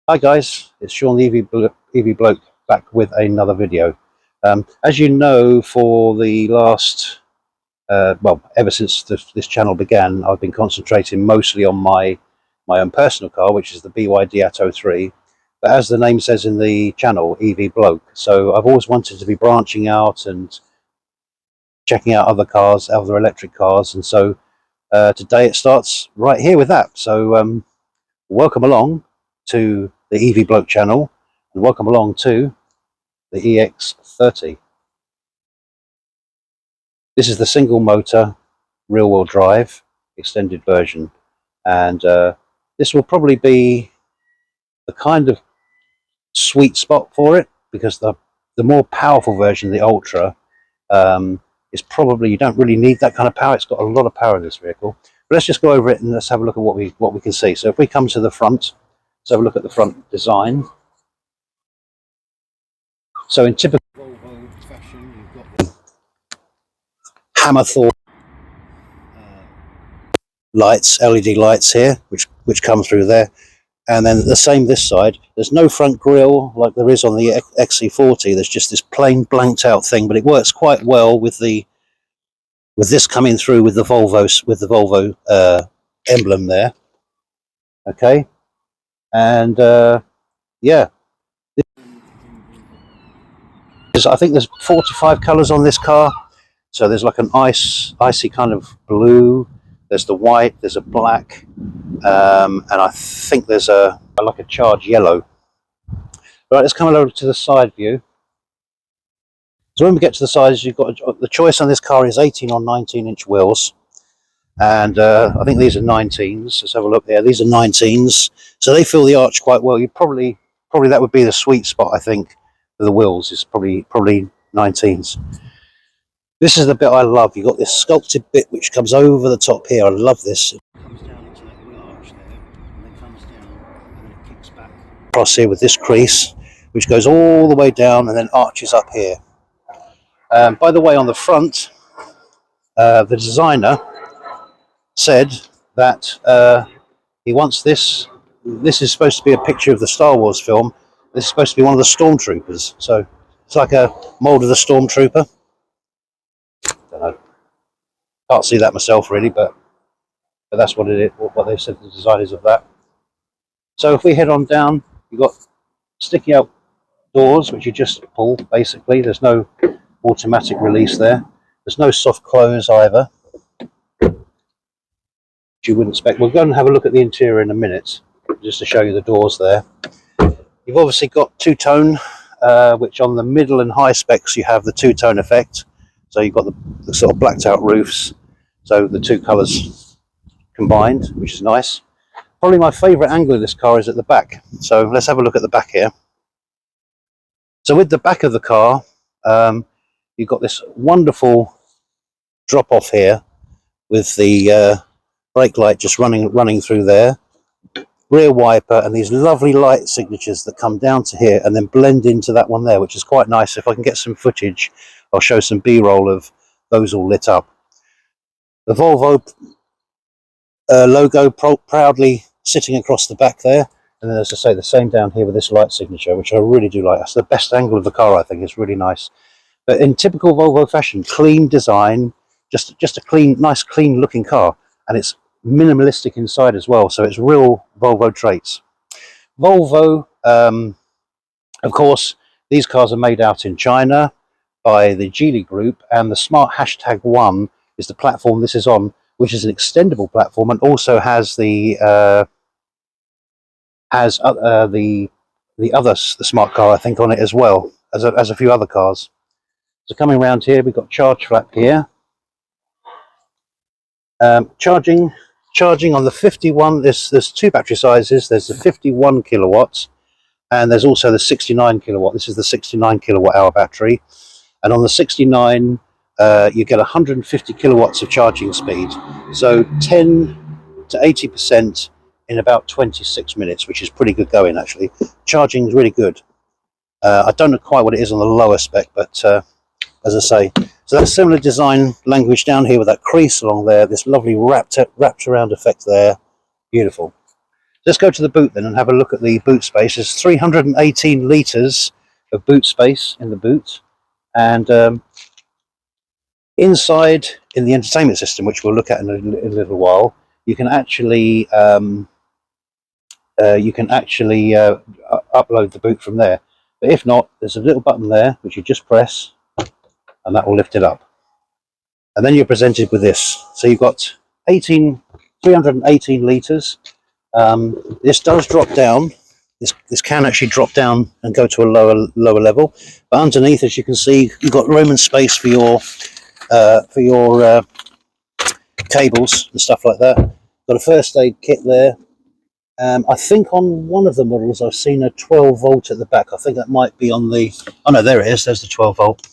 Hi guys, it's Sean the EV Bloke back with another video. As you know, for the last, ever since this channel began, I've been concentrating mostly on my own personal car, which is the BYD Atto 3. But as the name says in the channel, EV Bloke, so I've always wanted to be branching out and checking out other cars, other electric cars, and so today it starts right here with that. So welcome along to the EV Bloke channel, and welcome along to the EX30. This is the single motor rear wheel drive extended version, and this will probably be the kind of sweet spot for it, because the more powerful version, the Ultra, is probably, you don't really need that kind of power. It's got a lot of power in this vehicle, but let's just go over it and let's have a look at what we can see. So if we come to the front, let's have a look at the front design. So in typical Volvo fashion, you've got the hammer thorn lights, LED lights here, which come through there, and then the same this side. There's no front grille like there is on the XC40. There's just this plain blanked out thing, but it works quite well with this coming through with the Volvo emblem there. Okay, and yeah. I think there's 4 to 5 colours on this car. So there's like an icy kind of blue, there's the white, there's a black, and I think there's like a charred yellow. Right, let's come over to the side view. So when we get to the sides, you've got the choice on this car is 18 or 19-inch wheels, and I think these are 19s. Let's have a look there. These are 19s, so they fill the arch quite well. You probably that would be the sweet spot, I think. The wheels is probably 19s. This is the bit I love. You've got this sculpted bit which comes over the top here. I love this. It comes down into that wheel arch there, and then comes down, and then it kicks back across here with this crease, which goes all the way down and then arches up here. By the way, on the front, the designer said that he wants this. This is supposed to be a picture of the Star Wars film. This is supposed to be one of the stormtroopers, so it's like a mold of the stormtrooper. Don't know. Can't see that myself really, but that's what it is. What they said, the designers of that. So if we head on down, you've got sticky out doors, which you just pull. Basically, there's no automatic release there. There's no soft close either, which you wouldn't expect. We'll go and have a look at the interior in a minute, just to show you the doors there. You've obviously got two-tone, which on the middle and high specs you have the two-tone effect. So you've got the sort of blacked out roofs, so the two colours combined, which is nice. Probably my favourite angle of this car is at the back. So let's have a look at the back here. So with the back of the car, you've got this wonderful drop off here with the brake light just running through there. Rear wiper, and these lovely light signatures that come down to here and then blend into that one there, which is quite nice. If I can get some footage, I'll show some B-roll of those all lit up. The Volvo logo proudly sitting across the back there, and then, as I say, the same down here with this light signature, which I really do like. That's the best angle of the car, I think. It's really nice. But in typical Volvo fashion, clean design, just a nice clean looking car, and it's minimalistic inside as well, so it's real Volvo traits. Volvo, of course, these cars are made out in China by the Geely Group, and the Smart #1 is the platform this is on, which is an extendable platform, and also has the smart car, I think, on it as well as a few other cars. So coming around here, we've got charge flap here. Charging on the 51, there's two battery sizes. There's the 51 kilowatts, and there's also the 69 kilowatt. This is the 69 kilowatt hour battery, and on the 69 you get 150 kilowatts of charging speed, so 10 to 80% in about 26 minutes, which is pretty good going actually. Charging is really good. I don't know quite what it is on the lower spec, but as I say, so that's similar design language down here with that crease along there, this lovely wrapped around effect there. Beautiful. Let's go to the boot then and have a look at the boot space. There's 318 litres of boot space in the boot, and inside in the entertainment system, which we'll look at in a little while, you can actually upload the boot from there. But if not, there's a little button there which you just press, and that will lift it up. And then you're presented with this. So you've got 318 litres. This does drop down. This can actually drop down and go to a lower level. But underneath, as you can see, you've got room and space for your cables and stuff like that. Got a first aid kit there. I think on one of the models I've seen a 12 volt at the back. I think that might be on the... Oh no, there it is. There's the 12 volt.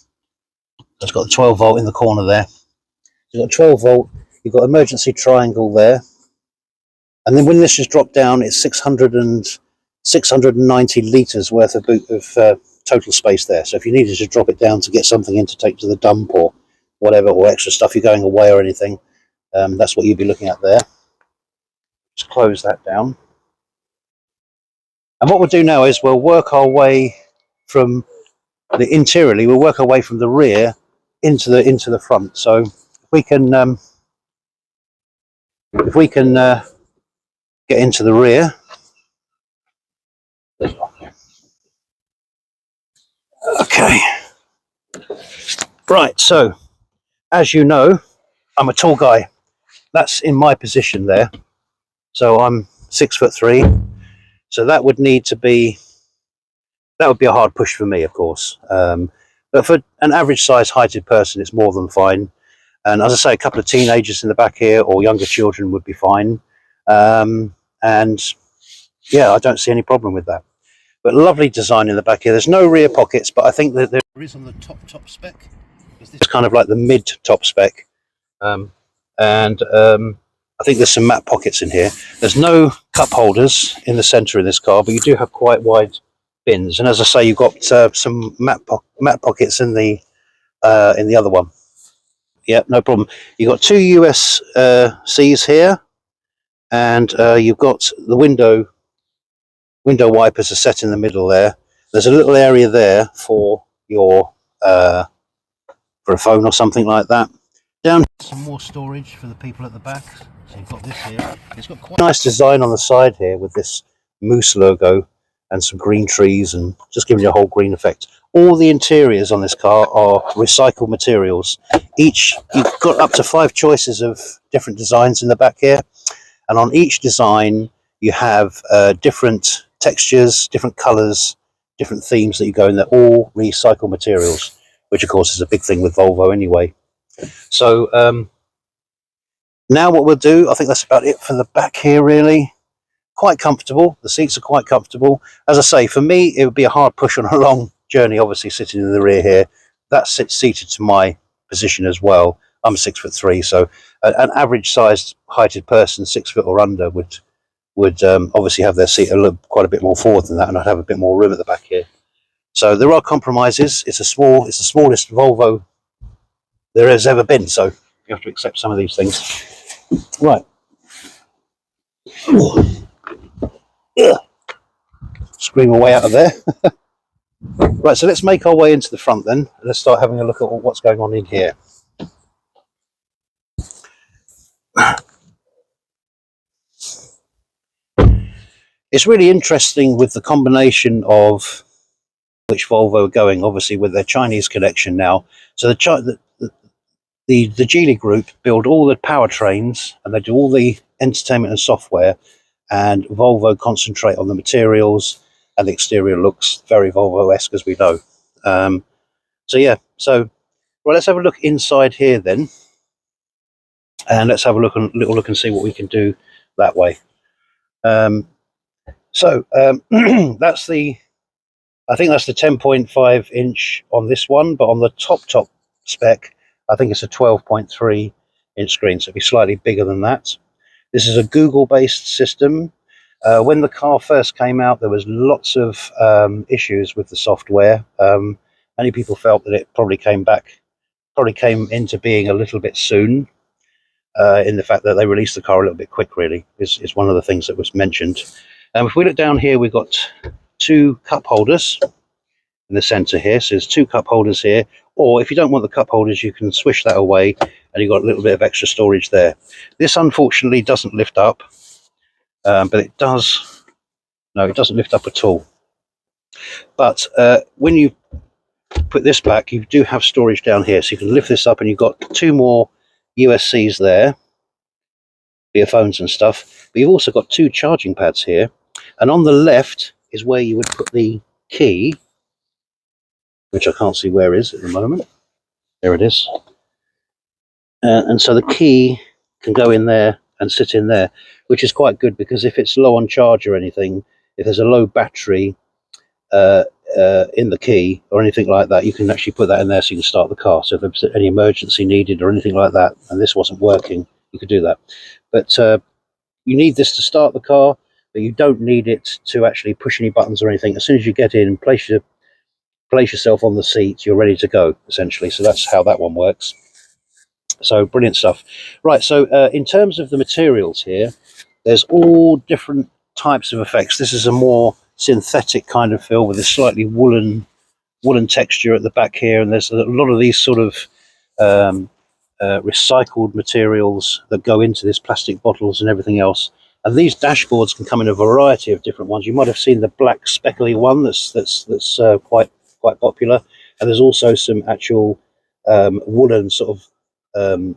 It's got the 12 volt in the corner there. You've got 12 volt. You've got emergency triangle there. And then when this is dropped down, it's 690 litres worth of total space there. So if you needed to drop it down to get something in to take to the dump or whatever, or extra stuff you're going away or anything, that's what you'd be looking at there. Just close that down. And what we'll do now is we'll work our way from the interiorly, we'll work our way from the rear into the front. So if we can get into the rear. Okay. Right, so as you know, I'm a tall guy. That's in my position there. So I'm 6'3". So that would be a hard push for me, of course. But for an average size heighted person, it's more than fine. And as I say, a couple of teenagers in the back here or younger children would be fine. And yeah, I don't see any problem with that. But lovely design in the back here. There's no rear pockets, but I think that there is on the top spec. This is kind of like the mid top spec. I think there's some matte pockets in here. There's no cup holders in the center of this car, but you do have quite wide bins. And as I say, you've got some matte pockets in the other one. Yeah, no problem. You've got two USB-Cs here, and you've got the window wipers are set in the middle there. There's a little area there for your for a phone or something like that. Down some more storage for the people at the back. So you've got this here. It's got quite a nice design on the side here with this moose logo and some green trees and just giving you a whole green effect. All the interiors on this car are recycled materials. You've got up to 5 choices of different designs in the back here, and on each design you have different textures, different colors, different themes that you go in. They're all recycled materials, which of course is a big thing with Volvo anyway. So now what we'll do, I think that's about it for the back here really. Quite comfortable. The seats are quite comfortable. As I say, for me, it would be a hard push on a long journey, obviously sitting in the rear here. That sits seated to my position as well. I'm 6'3", so an average sized heighted person, 6 foot or under, would obviously have their seat quite a bit more forward than that, and I'd have a bit more room at the back here. So there are compromises. It's the smallest Volvo there has ever been, so you have to accept some of these things. Right. Yeah. Scream away out of there. Right, so let's make our way into the front then. Let's start having a look at what's going on in here. It's really interesting with the combination of which Volvo are going, obviously with their Chinese connection now. So the Geely group build all the powertrains and they do all the entertainment and software, and Volvo concentrate on the materials, and the exterior looks very Volvo-esque, as we know. So yeah, well, let's have a look inside here then, and let's have a little look and see what we can do that way. I think that's the 10.5 inch on this one, but on the top spec, I think it's a 12.3 inch screen, so it'll be slightly bigger than that. This is a Google-based system. When the car first came out, there was lots of issues with the software. Many people felt that it probably came into being a little bit soon. in the fact that they released the car a little bit quick, really, is one of the things that was mentioned. If we look down here, we've got two cup holders in the center here. So there's two cup holders here, or if you don't want the cup holders, you can swish that away and you've got a little bit of extra storage there. This unfortunately doesn't lift up, but it does. No, it doesn't lift up at all. But when you put this back, you do have storage down here, so you can lift this up and you've got two more USCs there for your phones and stuff. But you've also got two charging pads here, and on the left is where you would put the key, which I can't see where is at the moment. There it is. And so the key can go in there and sit in there, which is quite good, because if it's low on charge or anything, if there's a low battery in the key or anything like that, you can actually put that in there so you can start the car. So if there's any emergency needed or anything like that, and this wasn't working, you could do that. But you need this to start the car, but you don't need it to actually push any buttons or anything. As soon as you get in, place yourself on the seat, you're ready to go, essentially. So that's how that one works. So brilliant stuff. Right, so in terms of the materials here, there's all different types of effects. This is a more synthetic kind of feel with a slightly woolen texture at the back here, and there's a lot of these sort of recycled materials that go into this, plastic bottles and everything else. And these dashboards can come in a variety of different ones. You might have seen the black speckly one that's quite popular, and there's also some actual woolen sort of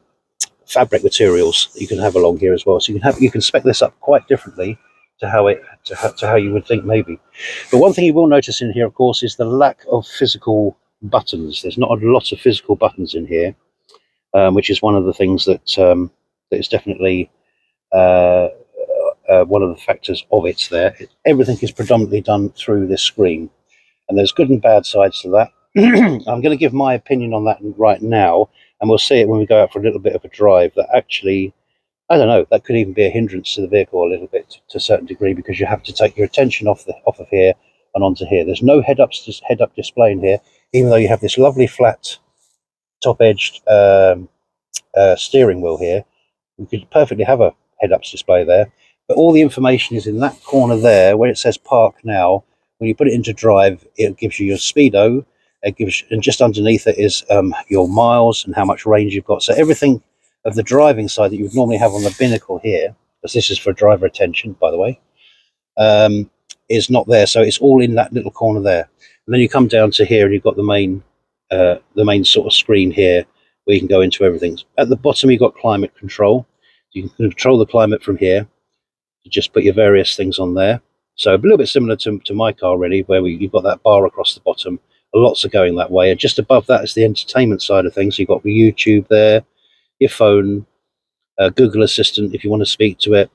fabric materials that you can have along here as well. So you can spec this up quite differently to how you would think maybe. But one thing you will notice in here, of course, is the lack of physical buttons. There's not a lot of physical buttons in here, which is one of the things that that is definitely one of the factors of it there. Everything is predominantly done through this screen, and there's good and bad sides to that. I'm going to give my opinion on that right now, and we'll see it when we go out for a little bit of a drive. That actually, I don't know, that could even be a hindrance to the vehicle a little bit to a certain degree, because you have to take your attention off of here and onto here. There's no head-up display in here, even though you have this lovely flat top-edged steering wheel here. We could perfectly have a head-ups display there, but all the information is in that corner there where it says park now. When you put it into drive, it gives you your speedo. And just underneath it is your miles and how much range you've got. So everything of the driving side that you would normally have on the binnacle here, because this is for driver attention, by the way, is not there. So it's all in that little corner there. And then you come down to here and you've got the main sort of screen here where you can go into everything. At the bottom, you've got climate control. You can control the climate from here. You just put your various things on there. So a little bit similar to my car, really, where you've got that bar across the bottom. Lots are going that way. And just above that is the entertainment side of things. You've got YouTube there, your phone, Google Assistant if you want to speak to it,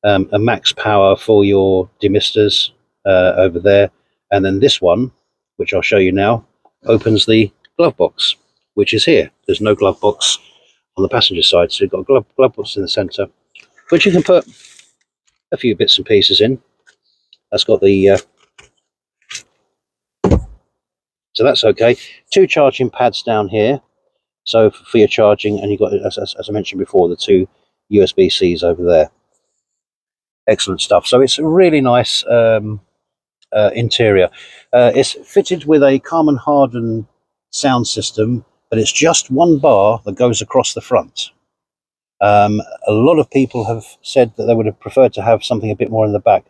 a max power for your demisters over there. And then this one, which I'll show you now, opens the glove box, which is here. There's no glove box on the passenger side, so you've got a glove box in the center, which you can put a few bits and pieces in. That's got the so that's okay. Two charging pads down here, so for your charging, and you've got, as I mentioned before, the two USB-Cs over there. Excellent stuff. So it's a really nice interior. It's fitted with a Carmen Harden sound system, but it's just one bar that goes across the front. A lot of people have said that they would have preferred to have something a bit more in the back.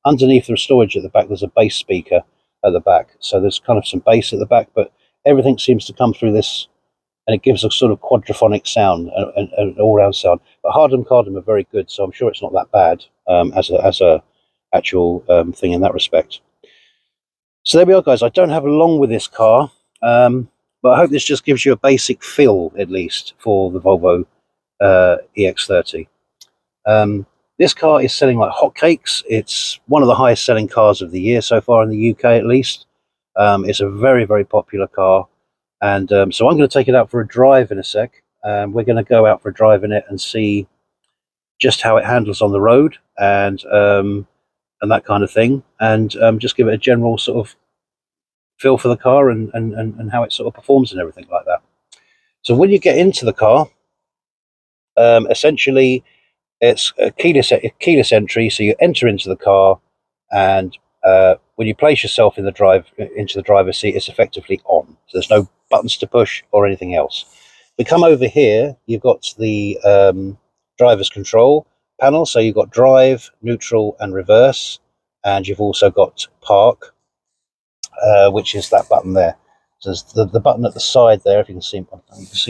Underneath the storage at the back, there's a bass speaker at the back, so there's kind of some bass at the back, but everything seems to come through this, and it gives a sort of quadraphonic sound, an all-round sound. But Hardem Cardem are very good, so I'm sure it's not that bad as a actual thing in that respect. So there we are, guys. I don't have long with this car, but I hope this just gives you a basic feel, at least, for the Volvo EX30. This car is selling like hotcakes. It's one of the highest selling cars of the year so far in the UK, at least. It's a very, very popular car. And so I'm going to take it out for a drive in a sec. We're going to go out for a drive in it and see just how it handles on the road and that kind of thing. And just give it a general sort of feel for the car and how it sort of performs and everything like that. So when you get into the car, Essentially, it's a keyless entry, so you enter into the car, and when you place yourself in into the driver's seat, it's effectively on. So there's no buttons to push or anything else. We come over here, you've got the driver's control panel, so you've got drive, neutral, and reverse, and you've also got park, which is that button there. So there's the button at the side there, if you can see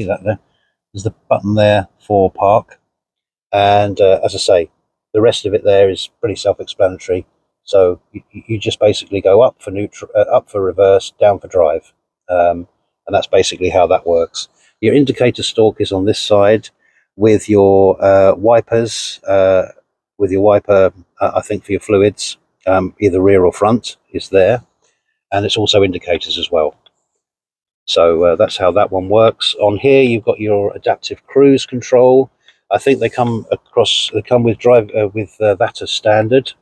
that there. There's the button there for park. And as I say, the rest of it there is pretty self-explanatory. So you just basically go up for neutral, up for reverse, down for drive, and that's basically how that works. Your indicator stalk is on this side with your wipers, with your wiper, I think for your fluids, either rear or front is there, and it's also indicators as well. So that's how that one works. On here, you've got your adaptive cruise control. I think they come with that as standard,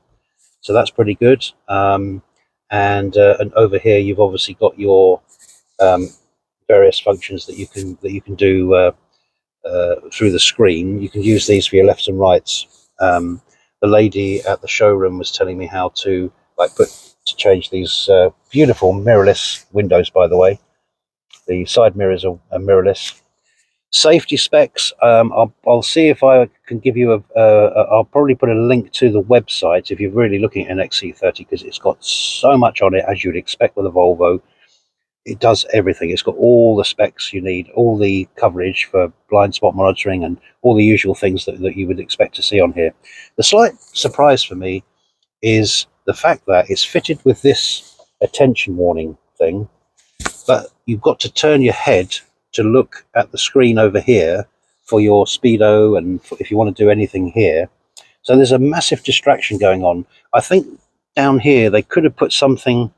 so that's pretty good. And over here, you've obviously got your various functions that you can do through the screen. You can use these for your lefts and rights. The lady at the showroom was telling me how to change these beautiful mirrorless windows. By the way, the side mirrors are mirrorless. Safety specs, I'll see if I can give you I'll probably put a link to the website if you're really looking at an XC30, because it's got so much on it, as you'd expect with a Volvo. It does everything. It's got all the specs you need, all the coverage for blind spot monitoring and all the usual things that you would expect to see on here. The slight surprise for me is the fact that it's fitted with this attention warning thing, but you've got to turn your head to look at the screen over here for your speedo and if you want to do anything here. So there's a massive distraction going on. I think down here they could have put something,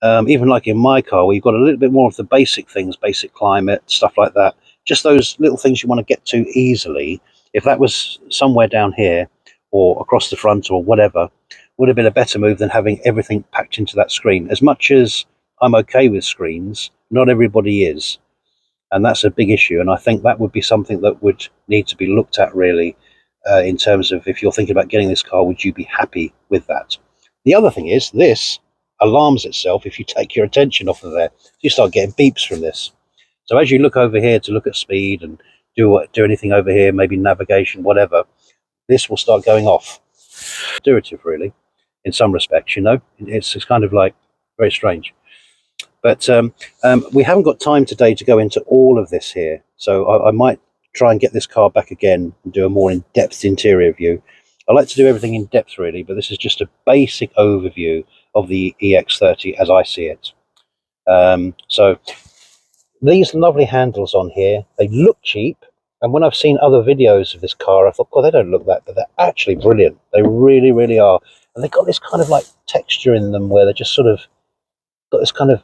even like in my car, where you've got a little bit more of the basic things, basic climate, stuff like that. Just those little things you want to get to easily. If that was somewhere down here or across the front or whatever, would have been a better move than having everything packed into that screen. As much as I'm okay with screens, not everybody is. And that's a big issue. And I think that would be something that would need to be looked at really, in terms of if you're thinking about getting this car, would you be happy with that? The other thing is this alarms itself if you take your attention off of there. You start getting beeps from this. So as you look over here to look at speed and do anything over here, maybe navigation, whatever, this will start going off. Intuitive, really, in some respects, it's kind of like very strange. But we haven't got time today to go into all of this here, so I might try and get this car back again and do a more in-depth interior view. I like to do everything in depth really, but this is just a basic overview of the EX30 as I see it. So these lovely handles on here, they look cheap, and when I've seen other videos of this car, I thought, God, they don't look that, but they're actually brilliant. They really, really are. And they've got this kind of like texture in them where they're just sort of got this kind of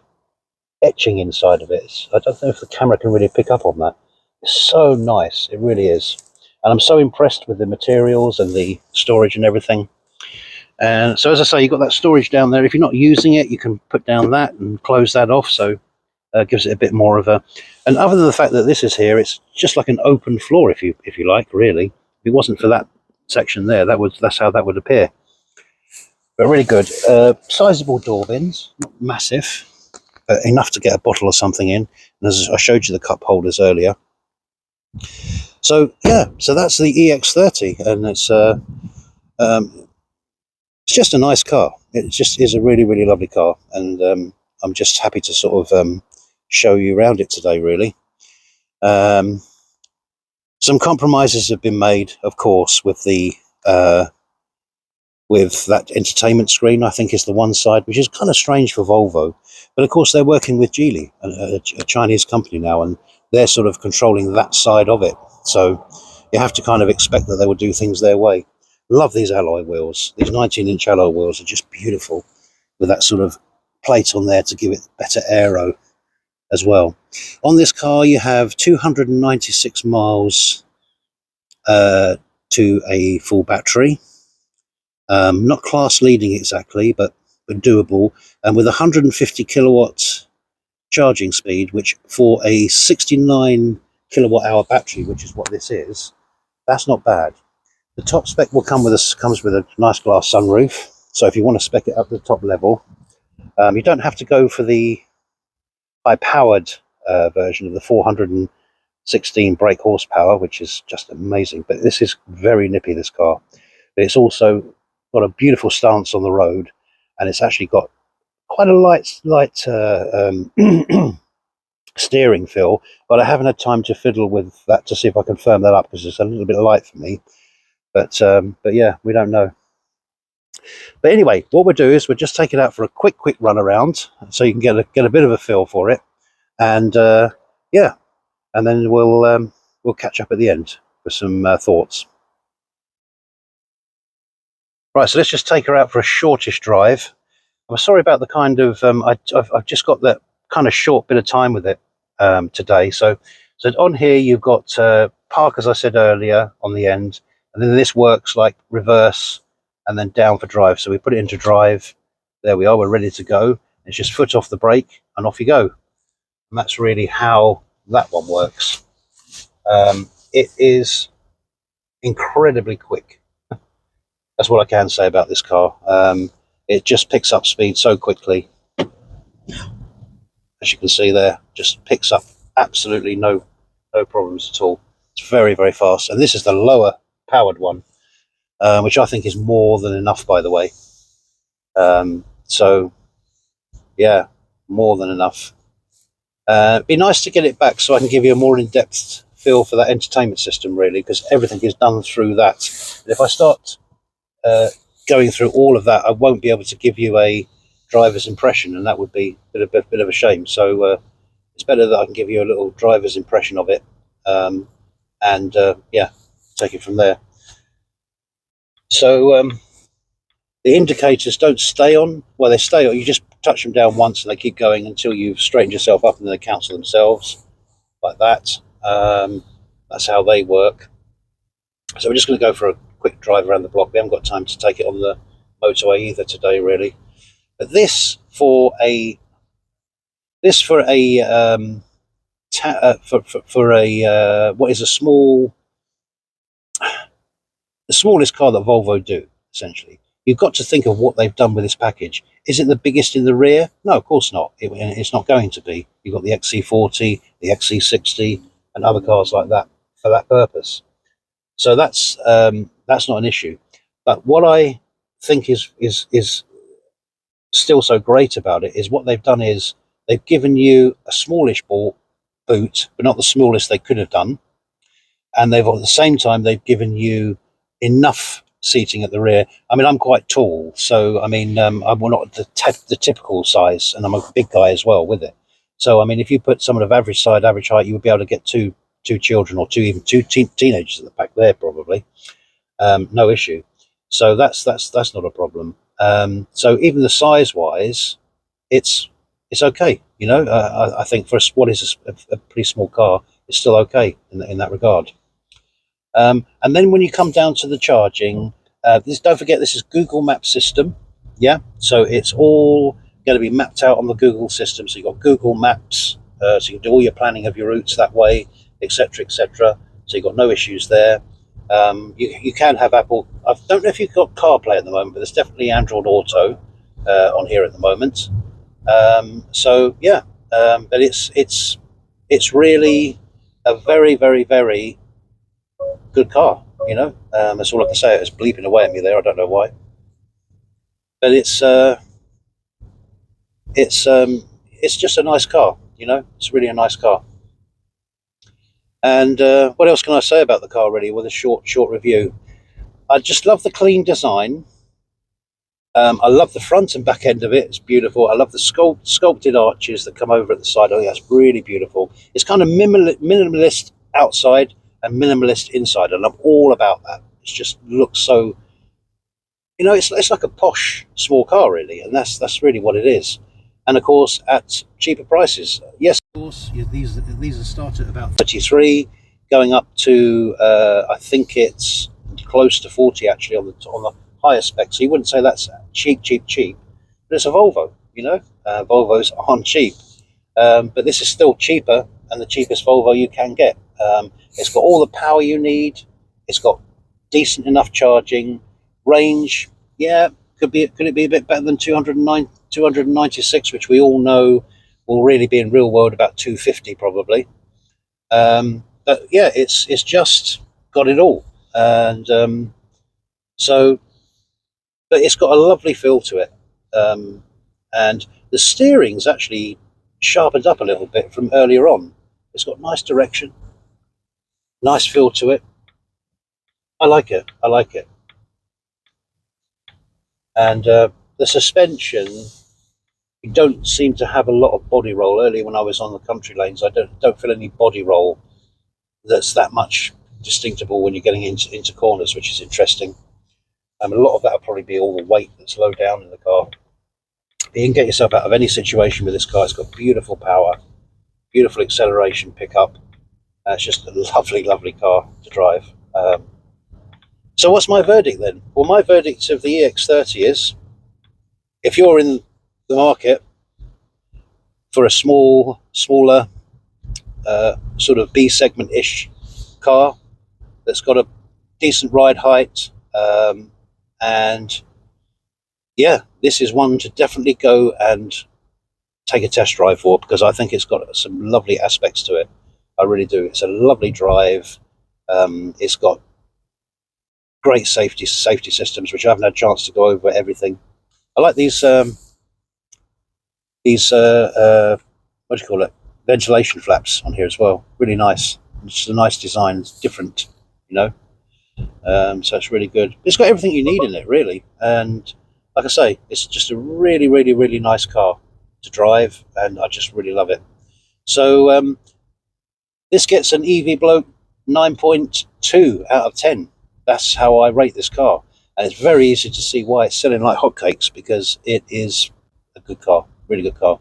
etching inside of it. I don't know if the camera can really pick up on that. It's so nice, it really is. And I'm so impressed with the materials and the storage and everything. And so as I say, you've got that storage down there. If you're not using it, you can put down that and close that off, so gives it a bit more of a, and other than the fact that this is here, it's just like an open floor, if you like, really. If it wasn't for that section there, that's how that would appear. But really good. Sizable door bins, not massive, enough to get a bottle or something in, and as I showed you the cup holders earlier. So yeah, so that's the EX30, and it's just a nice car. It just is a really, really lovely car, and I'm just happy to sort of show you around it today, really. Some compromises have been made, of course, with that entertainment screen. I think is the one side, which is kind of strange for Volvo. But of course, they're working with Geely, a Chinese company now, and they're sort of controlling that side of it. So you have to kind of expect that they will do things their way. Love these alloy wheels. These 19-inch alloy wheels are just beautiful, with that sort of plate on there to give it better aero as well. On this car, you have 296 miles to a full battery. Not class leading exactly, but doable, and with 150 kilowatts charging speed, which for a 69 kilowatt hour battery, which is what this is, that's not bad. The top spec will comes with a nice glass sunroof. So if you want to spec it up to the top level, you don't have to go for the high-powered version of the 416 brake horsepower, which is just amazing. But this is very nippy, this car. But it's also got a beautiful stance on the road, and it's actually got quite a light steering feel. But I haven't had time to fiddle with that to see if I can firm that up, because it's a little bit light for me. But yeah, we don't know. But anyway, what we'll do is we'll just take it out for a quick run around, so you can get a bit of a feel for it, and yeah, and then we'll catch up at the end for some thoughts. Right, so let's just take her out for a shortish drive. I'm sorry about the kind of I've just got that kind of short bit of time with it today. So on here you've got park, as I said earlier, on the end, and then this works like reverse and then down for drive. So we put it into drive. There we are. We're ready to go. It's just foot off the brake and off you go. And that's really how that one works. It is incredibly quick. That's what I can say about this car. It just picks up speed so quickly. As you can see there, just picks up absolutely no problems at all. It's very fast. And this is the lower powered one, which I think is more than enough, by the way. So yeah, more than enough. It'd be nice to get it back so I can give you a more in-depth feel for that entertainment system, really, because everything is done through that. And if I start going through all of that, I won't be able to give you a driver's impression, and that would be a bit of a shame. So it's better that I can give you a little driver's impression of it, and yeah, take it from there. So the indicators don't stay on. Well, they stay on. You just touch them down once and they keep going until you've straightened yourself up, and then they cancel themselves like that. That's how they work. So we're just going to go for a quick drive around the block. We haven't got time to take it on the motorway either today, really. But this for a what is the smallest car that Volvo do, essentially. You've got to think of what they've done with this package. Is it the biggest in the rear? No, of course not. It's not going to be. You've got the XC40, the XC60, and other cars like that for that purpose. So that's not an issue. But what I think is still so great about it is what they've done is they've given you a smallish boot, but not the smallest they could have done. And at the same time, they've given you enough seating at the rear. I mean, I'm quite tall, so I mean, I'm not the typical size, and I'm a big guy as well with it. So I mean, if you put someone of average height, you would be able to get two children, or even two teenagers at the back there, probably. No issue. So that's not a problem. So even the size wise, it's okay. You know, I think for what is a pretty small car, it's still okay in that regard. And then when you come down to the charging, don't forget this is Google Maps system. Yeah, so it's all going to be mapped out on the Google system. So you've got Google Maps, so you can do all your planning of your routes that way, etc., etc. So you've got no issues there. You can have Apple. I don't know if you've got CarPlay at the moment, but there's definitely Android Auto on here at the moment. So yeah, but it's really a very good car. You know, that's all I can say. It's bleeping away at me there. I don't know why, but it's just a nice car. You know, it's really a nice car. And what else can I say about the car, really, with a short review? I just love the clean design. I love the front and back end of it. It's beautiful. I love the sculpted arches that come over at the side. I think that's really beautiful. It's kind of minimalist outside and minimalist inside, and I'm all about that. It just looks so, you know, it's like a posh small car, really, and that's really what it is. And of course, at cheaper prices. Yes, of course, these are started at about 33, going up to I think it's close to 40 actually on the higher spec. So you wouldn't say that's cheap, but it's a Volvo. You know, Volvos aren't cheap, but this is still cheaper and the cheapest Volvo you can get. It's got all the power you need. It's got decent enough charging. Range, yeah, could it be a bit better than 296, which we all know will really be in real world about 250 probably. But yeah, it's just got it all. And so, but it's got a lovely feel to it. And the steering's actually sharpened up a little bit from earlier on. It's got nice direction, nice feel to it. I like it. I like it. And the suspension, you don't seem to have a lot of body roll. Earlier when I was on the country lanes, I don't feel any body roll that's that much distinctible when you're getting into corners, which is interesting. A lot of that will probably be all the weight that's low down in the car. You can get yourself out of any situation with this car. It's got beautiful power, beautiful acceleration pickup. It's just a lovely, lovely car to drive. So what's my verdict then? Well, my verdict of the EX30 is, if you're in the market for a smaller sort of B segment-ish car that's got a decent ride height, and yeah, this is one to definitely go and take a test drive for, because I think it's got some lovely aspects to it. I really do. It's a lovely drive. It's got great safety systems, which I haven't had a chance to go over everything. I like these what do you call it, ventilation flaps on here as well. Really nice. It's just a nice design. It's different, you know. So it's really good. It's got everything you need in it, really. And like I say, it's just a really, really, really nice car to drive, and I just really love it. So this gets an EV Bloke 9.2 out of 10. That's how I rate this car. And it's very easy to see why it's selling like hotcakes, because it is a good car, really good car.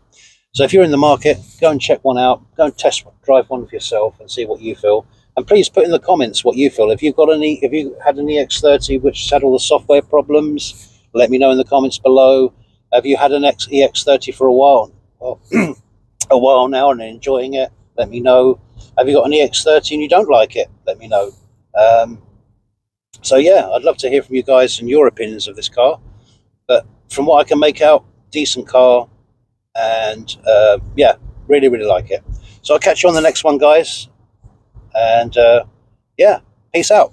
So if you're in the market, go and check one out. Go and test drive one for yourself and see what you feel. And please put in the comments what you feel. If you had an EX30 which had all the software problems, let me know in the comments below. Have you had an EX30 for a while? Well, a while now and enjoying it? Let me know. Have you got an EX30 and you don't like it? Let me know. So yeah, I'd love to hear from you guys and your opinions of this car. But from what I can make out, decent car, and yeah, really, really like it. So I'll catch you on the next one, guys. And yeah, peace out.